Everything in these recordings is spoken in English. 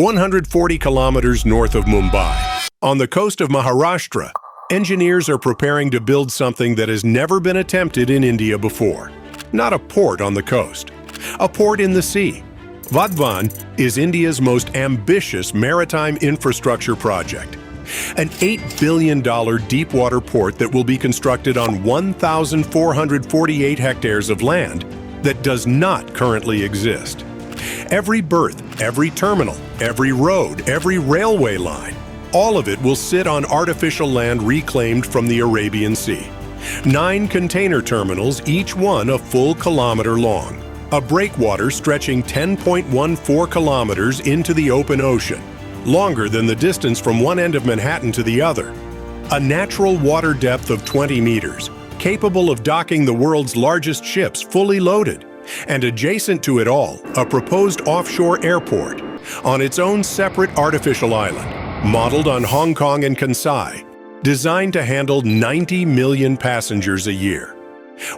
140 kilometers north of Mumbai. On the coast of Maharashtra, engineers are preparing to build something that has never been attempted in India before. Not a port on the coast, a port in the sea. Vadhvan is India's most ambitious maritime infrastructure project. An $8 billion deep-water port that will be constructed on 1,448 hectares of land that does not currently exist. Every berth, every terminal, every road, every railway line, all of it will sit on artificial land reclaimed from the Arabian Sea. 9 container terminals, each one a full kilometer long. A breakwater stretching 10.14 kilometers into the open ocean, longer than the distance from one end of Manhattan to the other. A natural water depth of 20 meters, capable of docking the world's largest ships fully loaded. And adjacent to it all, a proposed offshore airport on its own separate artificial island, modeled on Hong Kong and Kansai, designed to handle 90 million passengers a year.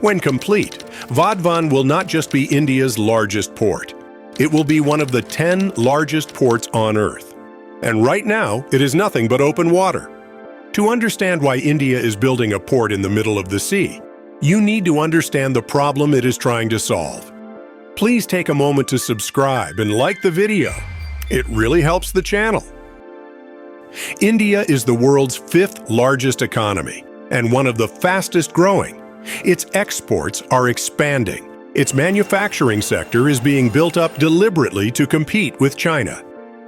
When complete, Vadhvan will not just be India's largest port. It will be one of the 10 largest ports on Earth. And right now, it is nothing but open water. To understand why India is building a port in the middle of the sea, you need to understand the problem it is trying to solve. Please take a moment to subscribe and like the video. It really helps the channel. India is the world's 5th largest economy and one of the fastest growing. Its exports are expanding. Its manufacturing sector is being built up deliberately to compete with China.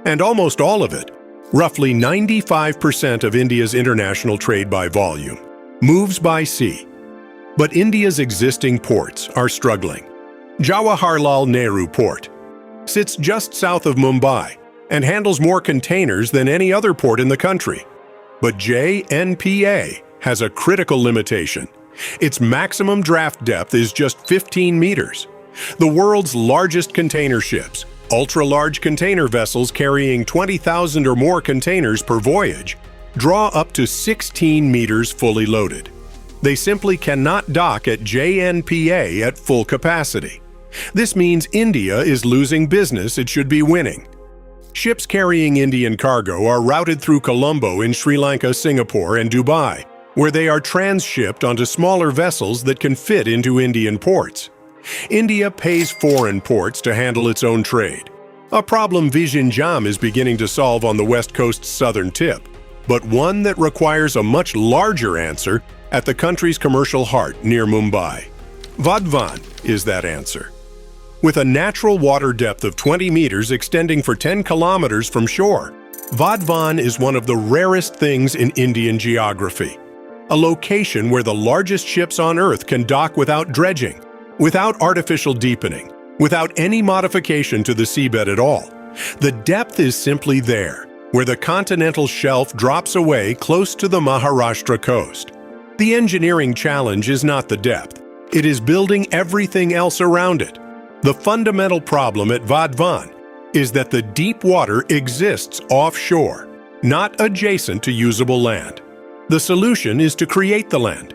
And almost all of it, roughly 95% of India's international trade by volume, moves by sea. But India's existing ports are struggling. Jawaharlal Nehru Port sits just south of Mumbai and handles more containers than any other port in the country. But JNPA has a critical limitation. Its maximum draft depth is just 15 meters. The world's largest container ships, ultra-large container vessels carrying 20,000 or more containers per voyage, draw up to 16 meters fully loaded. They simply cannot dock at JNPA at full capacity. This means India is losing business it should be winning. Ships carrying Indian cargo are routed through Colombo in Sri Lanka, Singapore, and Dubai, where they are transshipped onto smaller vessels that can fit into Indian ports. India pays foreign ports to handle its own trade, a problem Vizhinjam is beginning to solve on the West Coast's southern tip, but one that requires a much larger answer at the country's commercial heart near Mumbai. Vadhvan is that answer. With a natural water depth of 20 meters extending for 10 kilometers from shore, Vadhvan is one of the rarest things in Indian geography. A location where the largest ships on Earth can dock without dredging, without artificial deepening, without any modification to the seabed at all. The depth is simply there, where the continental shelf drops away close to the Maharashtra coast. The engineering challenge is not the depth. It is building everything else around it. The fundamental problem at Vadhvan is that the deep water exists offshore, not adjacent to usable land. The solution is to create the land.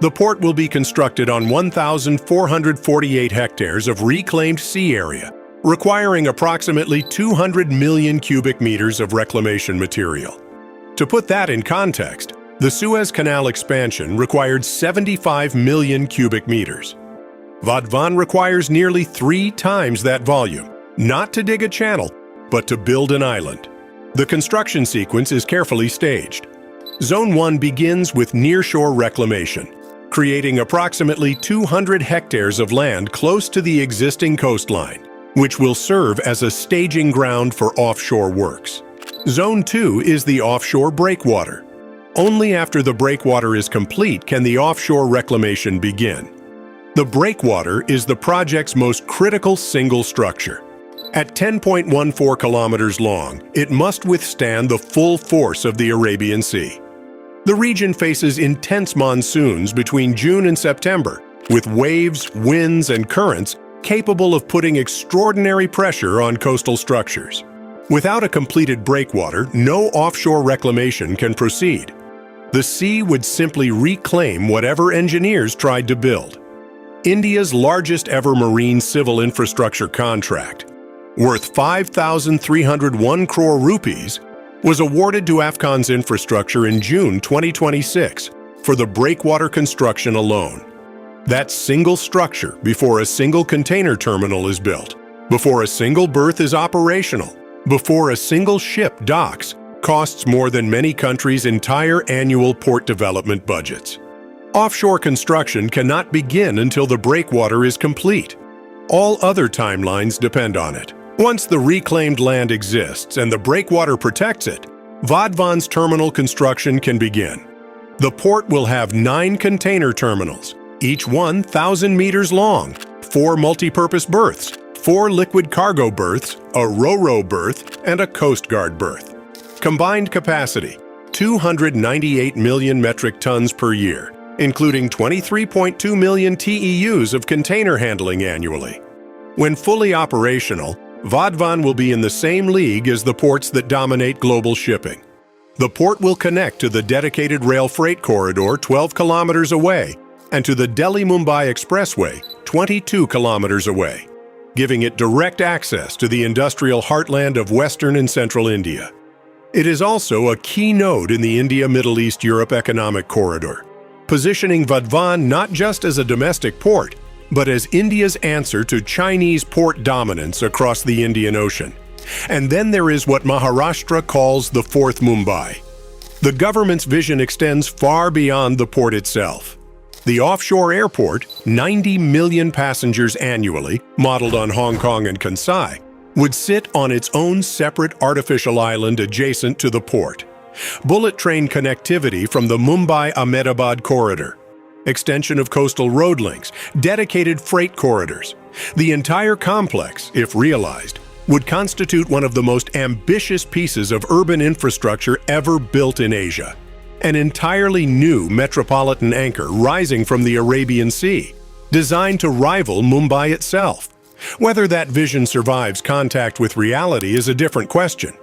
The port will be constructed on 1,448 hectares of reclaimed sea area, requiring approximately 200 million cubic meters of reclamation material. To put that in context, the Suez Canal expansion required 75 million cubic meters. Vadhvan requires nearly 3 times that volume, not to dig a channel, but to build an island. The construction sequence is carefully staged. Zone 1 begins with nearshore reclamation, creating approximately 200 hectares of land close to the existing coastline, which will serve as a staging ground for offshore works. Zone 2 is the offshore breakwater. Only after the breakwater is complete can the offshore reclamation begin. The breakwater is the project's most critical single structure. At 10.14 kilometers long, it must withstand the full force of the Arabian Sea. The region faces intense monsoons between June and September, with waves, winds, and currents capable of putting extraordinary pressure on coastal structures. Without a completed breakwater, no offshore reclamation can proceed. The sea would simply reclaim whatever engineers tried to build. India's largest ever marine civil infrastructure contract, worth 5,301 crore rupees, was awarded to Afcons Infrastructure in June 2026 for the breakwater construction alone. That single structure before a single container terminal is built, before a single berth is operational, before a single ship docks, costs more than many countries' entire annual port development budgets. Offshore construction cannot begin until the breakwater is complete. All other timelines depend on it. Once the reclaimed land exists and the breakwater protects it, Vadhvan's terminal construction can begin. The port will have 9 container terminals, each 1,000 meters long, 4 multi-purpose berths, 4 liquid cargo berths, a ro-ro berth, and a Coast Guard berth. Combined capacity, 298 million metric tons per year, including 23.2 million TEUs of container handling annually. When fully operational, Vadhvan will be in the same league as the ports that dominate global shipping. The port will connect to the dedicated rail freight corridor 12 kilometers away and to the Delhi-Mumbai Expressway 22 kilometers away, giving it direct access to the industrial heartland of Western and Central India. It is also a key node in the India-Middle East-Europe economic corridor, positioning Vadhvan not just as a domestic port, but as India's answer to Chinese port dominance across the Indian Ocean. And then there is what Maharashtra calls the fourth Mumbai. The government's vision extends far beyond the port itself. The offshore airport, 90 million passengers annually, modeled on Hong Kong and Kansai, would sit on its own separate artificial island adjacent to the port. Bullet train connectivity from the Mumbai-Ahmedabad corridor, extension of coastal road links, dedicated freight corridors. The entire complex, if realized, would constitute one of the most ambitious pieces of urban infrastructure ever built in Asia. An entirely new metropolitan anchor rising from the Arabian Sea, designed to rival Mumbai itself. Whether that vision survives contact with reality is a different question.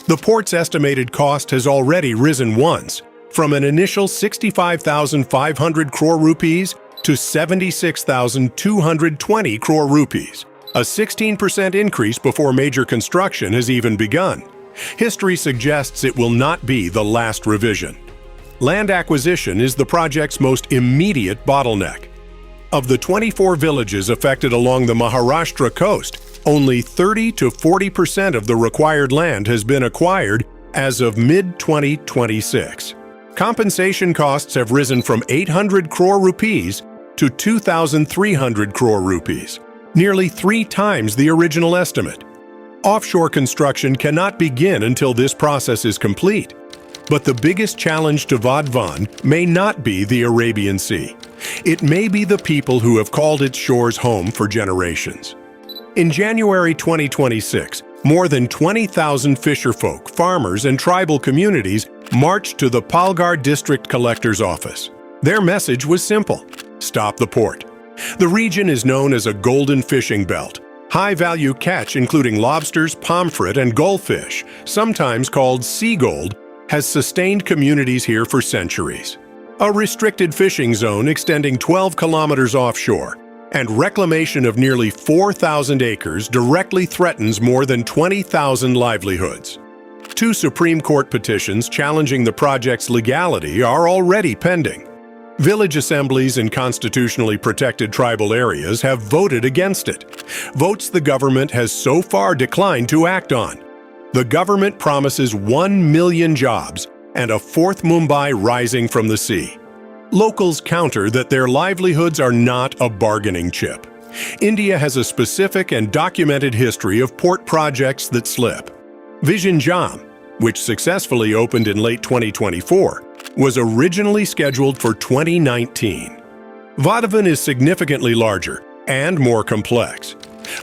The port's estimated cost has already risen once, from an initial 65,500 crore rupees to 76,220 crore rupees, a 16% increase before major construction has even begun. History suggests it will not be the last revision. Land acquisition is the project's most immediate bottleneck. Of the 24 villages affected along the Maharashtra coast, only 30 to 40% of the required land has been acquired as of mid-2026. Compensation costs have risen from 800 crore rupees to 2,300 crore rupees, nearly 3 times the original estimate. Offshore construction cannot begin until this process is complete. But the biggest challenge to Vadhvan may not be the Arabian Sea. It may be the people who have called its shores home for generations. In January 2026, more than 20,000 fisherfolk, farmers, and tribal communities marched to the Palghar District Collector's office. Their message was simple: stop the port. The region is known as a golden fishing belt. High-value catch including lobsters, pomfret, and goldfish, sometimes called sea gold, has sustained communities here for centuries. A restricted fishing zone extending 12 kilometers offshore and reclamation of nearly 4,000 acres directly threatens more than 20,000 livelihoods. 2 Supreme Court petitions challenging the project's legality are already pending. Village assemblies in constitutionally protected tribal areas have voted against it, votes the government has so far declined to act on. The government promises 1 million jobs and a 4th Mumbai rising from the sea. Locals counter that their livelihoods are not a bargaining chip. India has a specific and documented history of port projects that slip. Vision Jam, which successfully opened in late 2024, was originally scheduled for 2019. Vadhvan is significantly larger and more complex.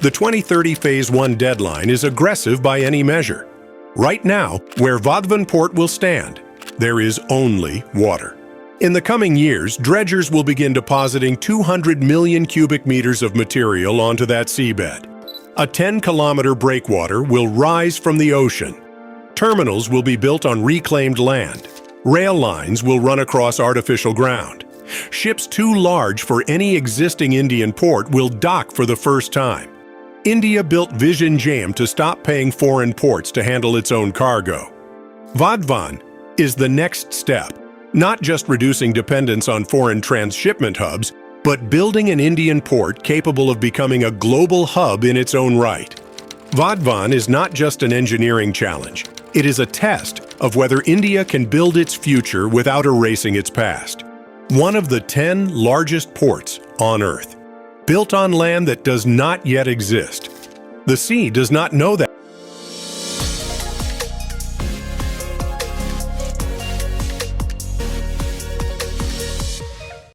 The 2030 Phase 1 deadline is aggressive by any measure. Right now, where Vadhvan Port will stand, there is only water. In the coming years, dredgers will begin depositing 200 million cubic meters of material onto that seabed. A 10-kilometer breakwater will rise from the ocean. Terminals will be built on reclaimed land. Rail lines will run across artificial ground. Ships too large for any existing Indian port will dock for the first time. India built Vision Jam to stop paying foreign ports to handle its own cargo. Vadhvan is the next step, not just reducing dependence on foreign transshipment hubs, but building an Indian port capable of becoming a global hub in its own right. Vadhvan is not just an engineering challenge. It is a test of whether India can build its future without erasing its past. One of the 10 largest ports on Earth, built on land that does not yet exist. The sea does not know that.